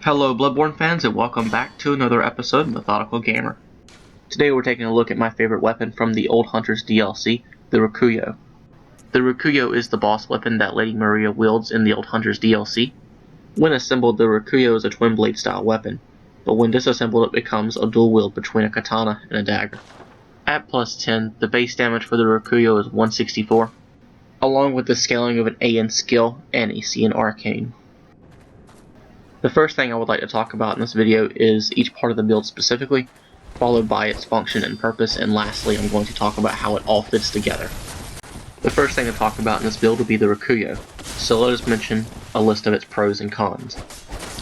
Hello Bloodborne fans and welcome back to another episode of Methodical Gamer. Today we're taking a look at my favorite weapon from the Old Hunters DLC, the Rakuyo. The Rakuyo is the boss weapon that Lady Maria wields in the Old Hunters DLC. When assembled, the Rakuyo is a twin blade style weapon, but when disassembled it becomes a dual wield between a katana and a dagger. At plus 10, the base damage for the Rakuyo is 164, along with the scaling of an A in skill and a C in arcane. The first thing I would like to talk about in this video is each part of the build specifically, followed by its function and purpose, and lastly I'm going to talk about how it all fits together. The first thing to talk about in this build will be the Rakuyo, so let us mention a list of its pros and cons.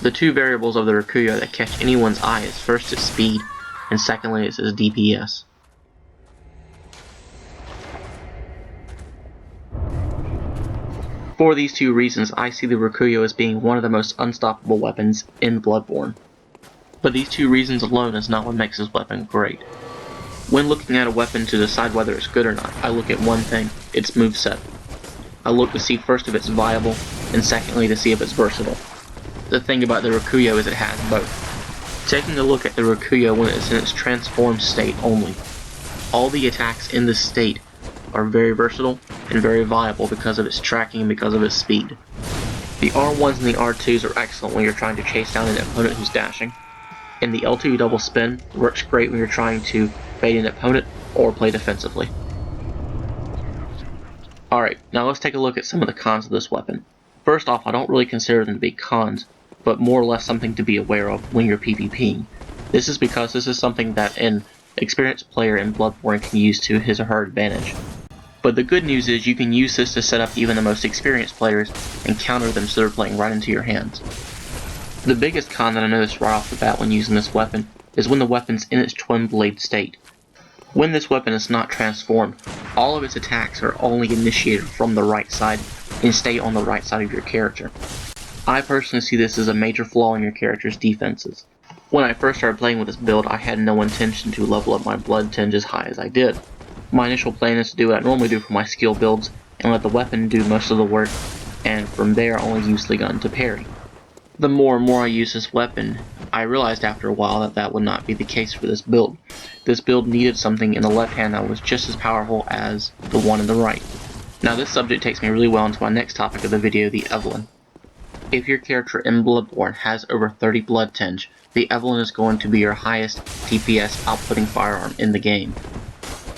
The two variables of the Rakuyo that catch anyone's eye is first its speed, and secondly it's its DPS. For these two reasons, I see the Rakuyo as being one of the most unstoppable weapons in Bloodborne. But these two reasons alone is not what makes this weapon great. When looking at a weapon to decide whether it's good or not, I look at one thing, its moveset. I look to see first if it's viable, and secondly to see if it's versatile. The thing about the Rakuyo is it has both. Taking a look at the Rakuyo when it's in its transformed state only, all the attacks in this state are very versatile and very viable because of its tracking and because of its speed. The R1s and the R2s are excellent when you're trying to chase down an opponent who's dashing, and the L2 double spin works great when you're trying to bait an opponent or play defensively. Alright, now let's take a look at some of the cons of this weapon. First off, I don't really consider them to be cons, but more or less something to be aware of when you're PvPing. This is because this is something that an experienced player in Bloodborne can use to his or her advantage. But the good news is you can use this to set up even the most experienced players and counter them so they're playing right into your hands. The biggest con that I noticed right off the bat when using this weapon is when the weapon's in its twin blade state. When this weapon is not transformed, all of its attacks are only initiated from the right side and stay on the right side of your character. I personally see this as a major flaw in your character's defenses. When I first started playing with this build, I had no intention to level up my Bloodtinge as high as I did. My initial plan is to do what I normally do for my skill builds and let the weapon do most of the work, and from there only use the gun to parry. The more and more I use this weapon, I realized after a while that that would not be the case for this build. This build needed something in the left hand that was just as powerful as the one in the right. Now this subject takes me really well into my next topic of the video, the Evelyn. If your character in Bloodborne has over 30 Bloodtinge, the Evelyn is going to be your highest DPS outputting firearm in the game.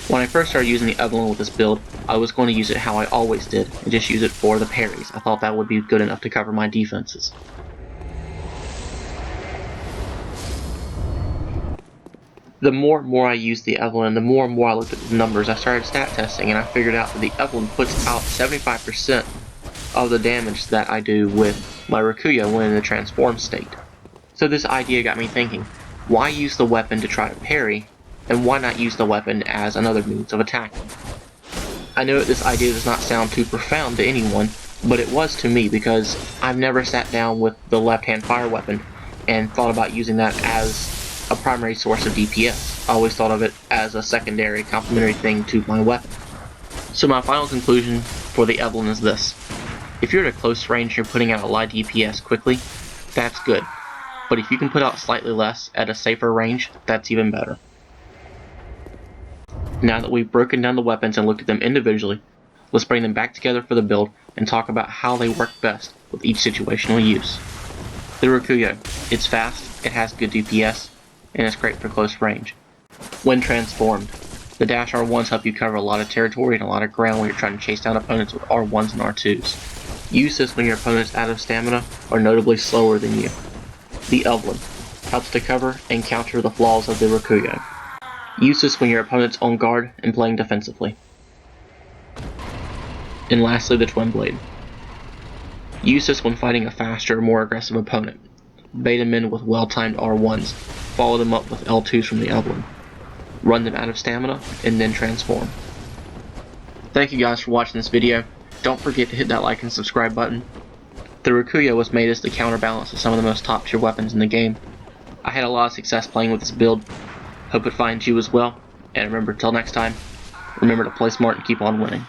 When I first started using the Evelyn with this build, I was going to use it how I always did, and just use it for the parries. I thought that would be good enough to cover my defenses. The more and more I used the Evelyn, the more and more I looked at the numbers, I started stat testing, and I figured out that the Evelyn puts out 75% of the damage that I do with my Rakuyo when in the transformed state. So this idea got me thinking, why use the weapon to try to parry, and why not use the weapon as another means of attacking? I know that this idea does not sound too profound to anyone, but it was to me because I've never sat down with the left-hand fire weapon and thought about using that as a primary source of DPS. I always thought of it as a secondary, complementary thing to my weapon. So my final conclusion for the Evelyn is this. If you're at a close range and you're putting out a lot of DPS quickly, that's good. But if you can put out slightly less at a safer range, that's even better. Now that we've broken down the weapons and looked at them individually, let's bring them back together for the build and talk about how they work best with each situational use. The Rakuyo. It's fast, it has good DPS, and it's great for close range. When transformed, the dash R1s help you cover a lot of territory and a lot of ground when you're trying to chase down opponents with R1s and R2s. Use this when your opponent's out of stamina or notably slower than you. The Evelyn helps to cover and counter the flaws of the Rakuyo. Use this when your opponent's on guard and playing defensively. And lastly, the Twin Blade. Use this when fighting a faster, more aggressive opponent. Bait them in with well-timed R1s, follow them up with L2s from the Evelyn. Run them out of stamina, and then transform. Thank you guys for watching this video. Don't forget to hit that like and subscribe button. The Rakuyo was made as the counterbalance to some of the most top tier weapons in the game. I had a lot of success playing with this build. Hope it finds you as well, and remember, till next time, remember to play smart and keep on winning.